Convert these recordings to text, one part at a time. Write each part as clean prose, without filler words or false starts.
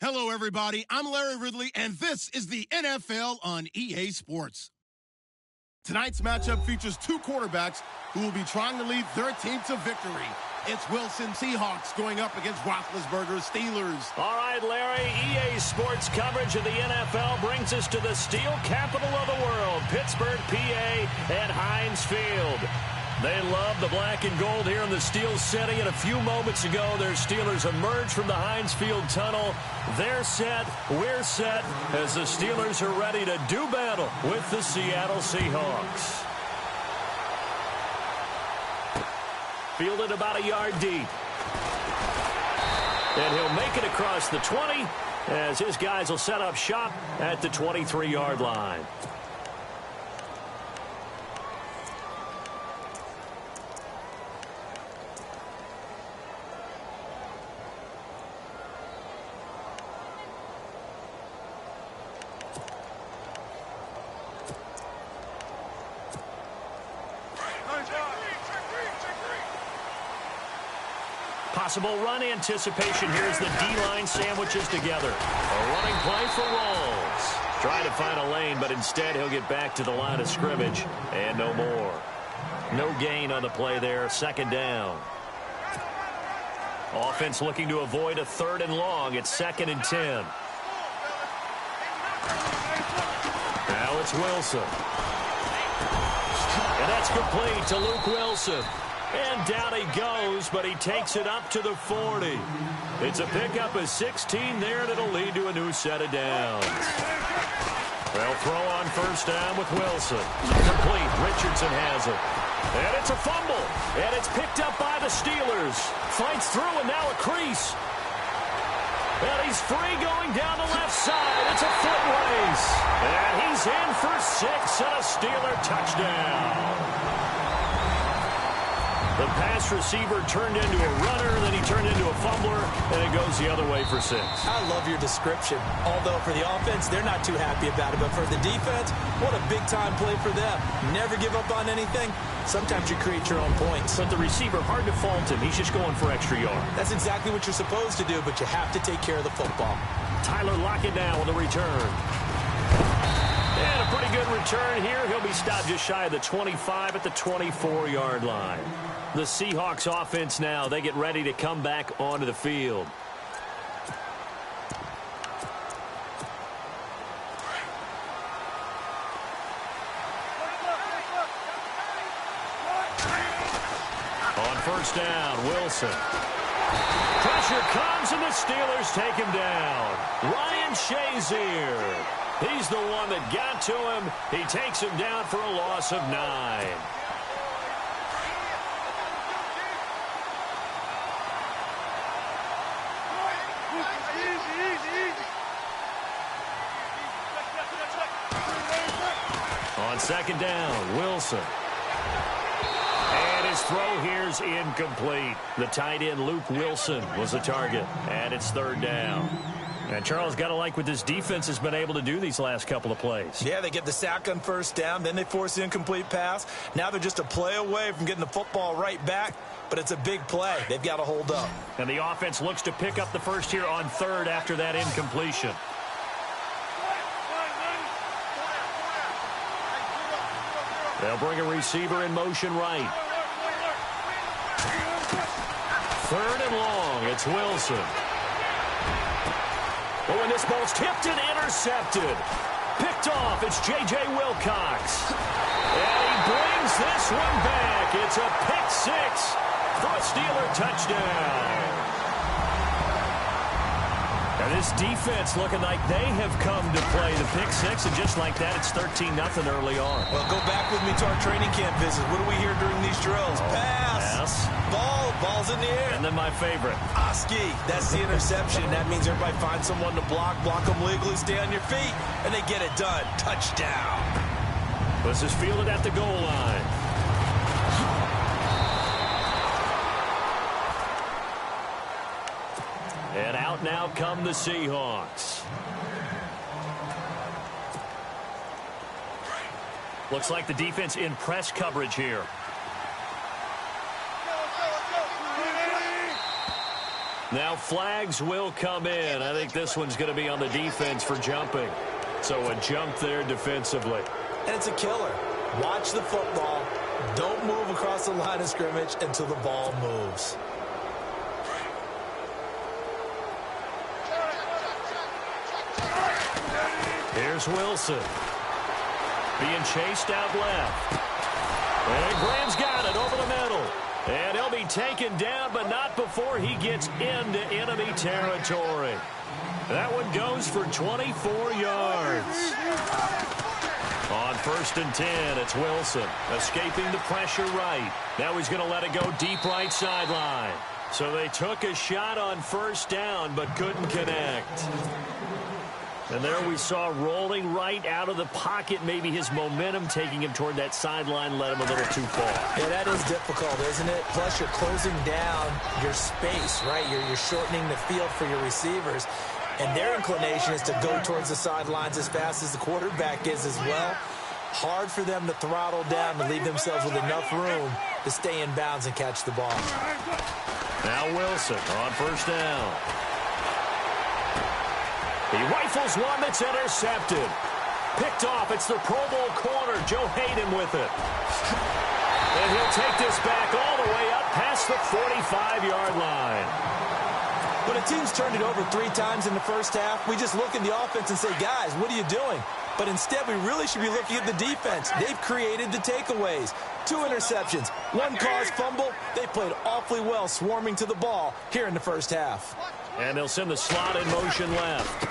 Hello, everybody. I'm Larry Ridley, and this is the NFL on EA Sports. Tonight's matchup features two quarterbacks who will be trying to lead their team to victory. It's Wilson Seahawks going up against Roethlisberger Steelers. All right, Larry, EA Sports coverage of the NFL brings us to the steel capital of the world, Pittsburgh, PA, at Heinz Field. They love the black and gold here in the steel setting, and a few moments ago, their Steelers emerged from the Heinz Field tunnel. They're set, we're set, as the Steelers are ready to do battle with the Seattle Seahawks. Fielded about a yard deep. And he'll make it across the 20, as his guys will set up shop at the 23-yard line. Possible run anticipation here as the D-line sandwiches together. A running play for Rawls. Trying to find a lane, but instead he'll get back to the line of scrimmage. And no more. No gain on the play there. Second down. Offense looking to avoid a 3rd and long. It's 2nd and 10. Now it's Wilson. And that's complete to Luke Wilson. And down he goes, but he takes it up to the 40. It's a pickup of 16 there, and it'll lead to a new set of downs. They'll throw on first down with Wilson. Complete. Richardson has it. And it's a fumble. And it's picked up by the Steelers. Fights through, and now a crease. And he's free going down the left side. It's a foot race. And he's in for 6 and a Steeler touchdown. The pass receiver turned into a runner, then he turned into a fumbler, and it goes the other way for 6. I love your description. Although for the offense, they're not too happy about it. But for the defense, what a big-time play for them. Never give up on anything. Sometimes you create your own points. But the receiver, hard to fault him. He's just going for extra yard. That's exactly what you're supposed to do, but you have to take care of the football. Tyler Lockett now on the return. And a pretty good return here. He'll be stopped just shy of the 25 at the 24-yard line. The Seahawks offense now, they get ready to come back onto the field. On first down, Wilson. Pressure comes and the Steelers take him down. Ryan Shazier. He's the one that got to him. He takes him down for a loss of 9. On second down, Wilson. And his throw here's incomplete. The tight end, Luke Wilson, was the target. And it's 3rd down. And Charles, got to like what this defense has been able to do these last couple of plays. Yeah, they get the sack on first down, then they force the incomplete pass. Now they're just a play away from getting the football right back, but it's a big play. They've got to hold up. And the offense looks to pick up the first here on 3rd after that incompletion. They'll bring a receiver in motion right. 3rd and long, it's Wilson. Oh, and this ball's tipped and intercepted. Picked off, it's J.J. Wilcox. And he brings this one back. It's a pick 6 for a Steeler touchdown. And this defense looking like they have come to play the pick 6, and just like that, it's 13-0 early on. Well, go back with me to our training camp visit. What do we hear during these drills? Pass. Ball's in the air. And then my favorite. Oski. That's the interception. That means everybody finds someone to block them legally, stay on your feet, and they get it done. Touchdown. This is fielded at the goal line. And out now come the Seahawks. Looks like the defense in press coverage here. Now flags will come in. I think this one's going to be on the defense for jumping. So a jump there defensively. And it's a killer. Watch the football. Don't move across the line of scrimmage until the ball moves. Here's Wilson. Being chased out left. And Graham's got it over the middle. And he'll be taken down, but not before he gets into enemy territory. That one goes for 24 yards. On 1st and 10, it's Wilson escaping the pressure right. Now he's going to let it go deep right sideline. So they took a shot on 1st down, but couldn't connect. And there we saw rolling right out of the pocket. Maybe his momentum taking him toward that sideline led him a little too far. Yeah, that is difficult, isn't it? Plus, you're closing down your space, right? You're shortening the field for your receivers. And their inclination is to go towards the sidelines as fast as the quarterback is as well. Hard for them to throttle down and leave themselves with enough room to stay in bounds and catch the ball. Now Wilson on 1st down. He rifles one that's intercepted. Picked off. It's the Pro Bowl corner, Joe Hayden, with it. And he'll take this back all the way up past the 45-yard line. When a team's turned it over 3 times in the first half, we just look at the offense and say, guys, what are you doing? But instead, we really should be looking at the defense. They've created the takeaways. 2 interceptions, 1 caused fumble. They played awfully well swarming to the ball here in the first half. And they'll send the slot in motion left.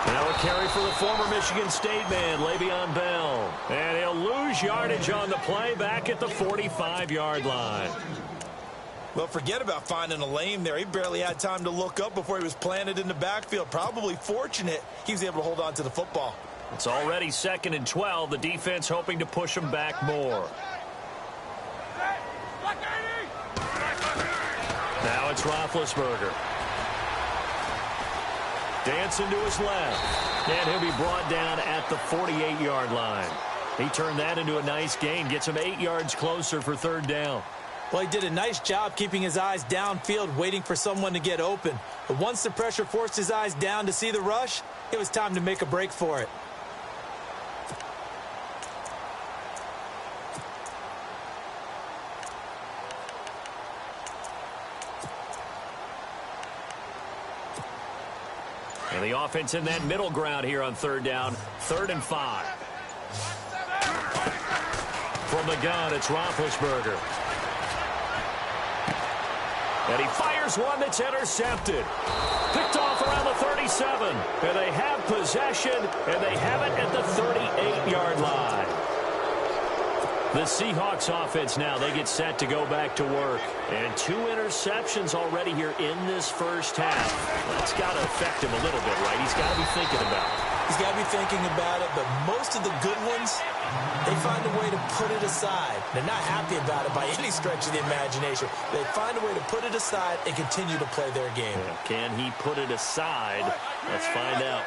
Now a carry for the former Michigan State man, Le'Veon Bell. And he'll lose yardage on the play back at the 45-yard line. Well, forget about finding a lane there. He barely had time to look up before he was planted in the backfield. Probably fortunate he was able to hold on to the football. It's already 2nd and 12. The defense hoping to push him back more. Now it's Roethlisberger. Dancing to his left. And he'll be brought down at the 48-yard line. He turned that into a nice gain. Gets him 8 yards closer for 3rd down. Well, he did a nice job keeping his eyes downfield, waiting for someone to get open. But once the pressure forced his eyes down to see the rush, it was time to make a break for it. And the offense in that middle ground here on 3rd down. 3rd and 5. From the gun, it's Roethlisberger. And he fires one that's intercepted. Picked off around the 37. And they have possession, and they have it at the 38-yard line. The Seahawks offense now, they get set to go back to work. And 2 interceptions already here in this first half. That's got to affect him a little bit, right? He's got to be thinking about it. He's got to be thinking about it, but most of the good ones, they find a way to put it aside. They're not happy about it by any stretch of the imagination. They find a way to put it aside and continue to play their game. Yeah, can he put it aside? Let's find out.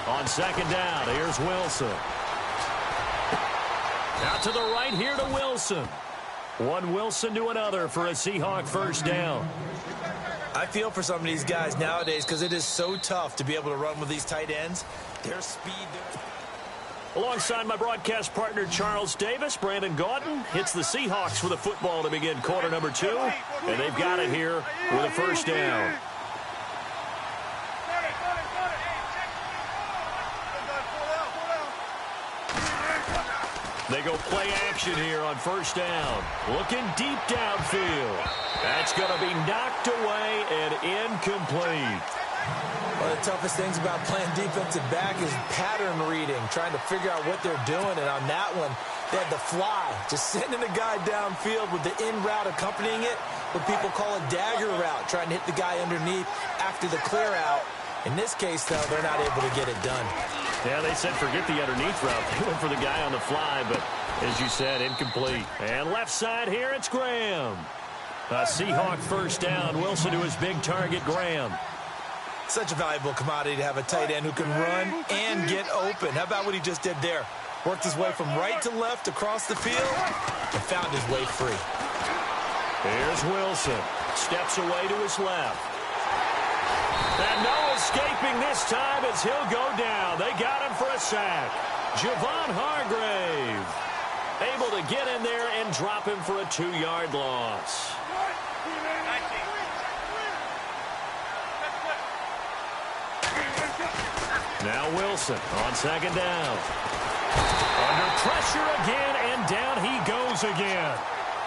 On 2nd down, here's Wilson. Out to the right here to Wilson. One Wilson to another for a Seahawk 1st down. I feel for some of these guys nowadays because it is so tough to be able to run with these tight ends. Their speed. Alongside my broadcast partner Charles Davis, Brandon Gaudin hits the Seahawks with a football to begin quarter number 2. And they've got it here with a 1st down. They go play action here on 1st down. Looking deep downfield. That's going to be knocked away and incomplete. One of the toughest things about playing defensive back is pattern reading, trying to figure out what they're doing. And on that one, they had the fly, just sending a guy downfield with the in route accompanying it, what people call a dagger route, trying to hit the guy underneath after the clear out. In this case, though, they're not able to get it done. Yeah, they said forget the underneath route. They went for the guy on the fly, but as you said, incomplete. And left side here, it's Graham. A Seahawk 1st down. Wilson to his big target, Graham. Such a valuable commodity to have a tight end who can run and get open. How about what he just did there? Worked his way from right to left across the field and found his way free. Here's Wilson. Steps away to his left. And no escaping this time as he'll go down. They got him for a sack. Javon Hargrave able to get in there and drop him for a 2-yard loss. Now Wilson on second down. Under pressure again, and down he goes again.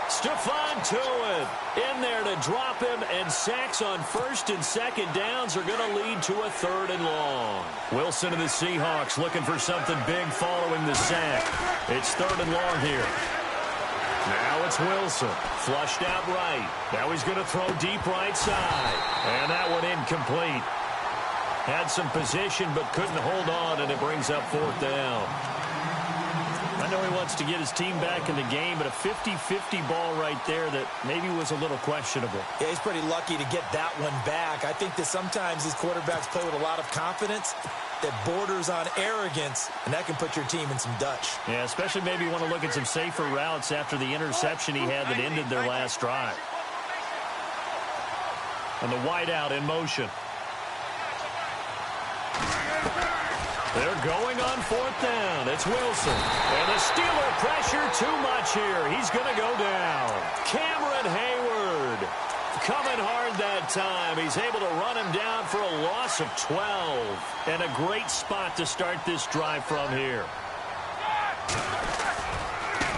Stephon Tuitt in there to drop him, and sacks on first and second downs are going to lead to a 3rd and long. Wilson and the Seahawks looking for something big following the sack. It's 3rd and long here. Now it's Wilson, flushed out right. Now he's going to throw deep right side, and that one incomplete. Had some position but couldn't hold on, and it brings up 4th down. I know he wants to get his team back in the game, but a 50-50 ball right there that maybe was a little questionable. Yeah, he's pretty lucky to get that one back. I think that sometimes these quarterbacks play with a lot of confidence that borders on arrogance, and that can put your team in some Dutch. Yeah, especially maybe want to look at some safer routes after the interception he had that ended their last drive. And the wideout in motion. They're going on 4th down. It's Wilson. And the Steeler pressure too much here. He's going to go down. Cameron Hayward coming hard that time. He's able to run him down for a loss of 12. And a great spot to start this drive from here.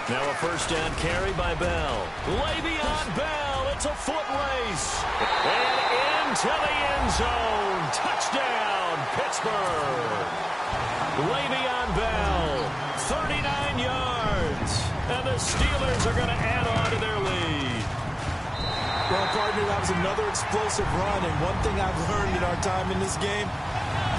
Now a 1st down carry by Bell. Le'Veon Bell. It's a foot race. And into the end zone. Touchdown, Pittsburgh. Le'Veon Bell, 39 yards. And the Steelers are going to add on to their lead. Well, partner, that was another explosive run. And one thing I've learned in our time in this game,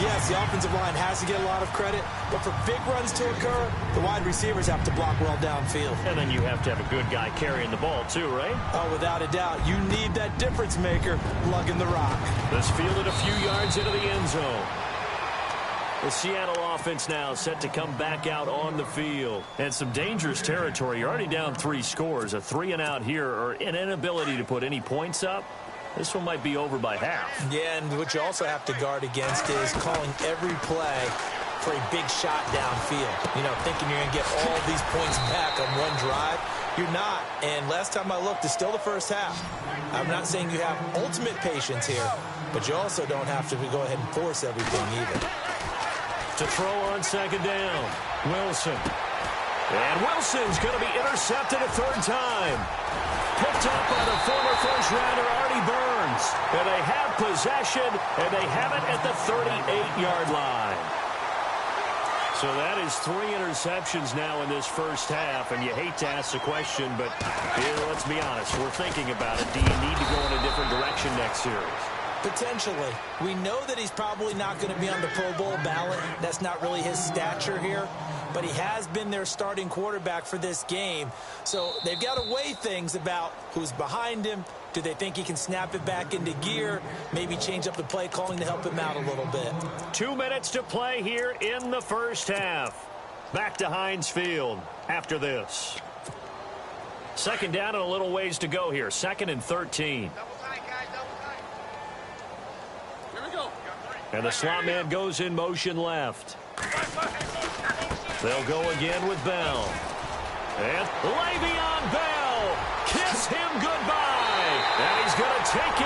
yes, the offensive line has to get a lot of credit. But for big runs to occur, the wide receivers have to block well downfield. And then you have to have a good guy carrying the ball too, right? Oh, without a doubt. You need that difference maker lugging the rock. This fielded a few yards into the end zone. The Seattle offense now set to come back out on the field. And some dangerous territory. You're already down 3 scores. A 3-and-out here, or an inability to put any points up. This one might be over by half. Yeah, and what you also have to guard against is calling every play for a big shot downfield. You know, thinking you're going to get all these points back on one drive. You're not. And last time I looked, it's still the first half. I'm not saying you have ultimate patience here, but you also don't have to go ahead and force everything either. To throw on second down, Wilson. And Wilson's going to be intercepted a 3rd time. Picked up by the former first-rounder Artie Burns. And they have possession, and they have it at the 38-yard line. So that is 3 interceptions now in this first half, and you hate to ask the question, but here, let's be honest, we're thinking about it. Do you need to go in a different direction next series? Potentially. We know that he's probably not going to be on the Pro Bowl ballot. That's not really his stature here. But he has been their starting quarterback for this game. So they've got to weigh things about who's behind him. Do they think he can snap it back into gear? Maybe change up the play calling to help him out a little bit. 2 minutes to play here in the first half. Back to Heinz Field after this. Second down and a little ways to go here. 2nd and 13. And the slot man goes in motion left. They'll go again with Bell. And Le'Veon Bell, kiss him goodbye. And he's going to take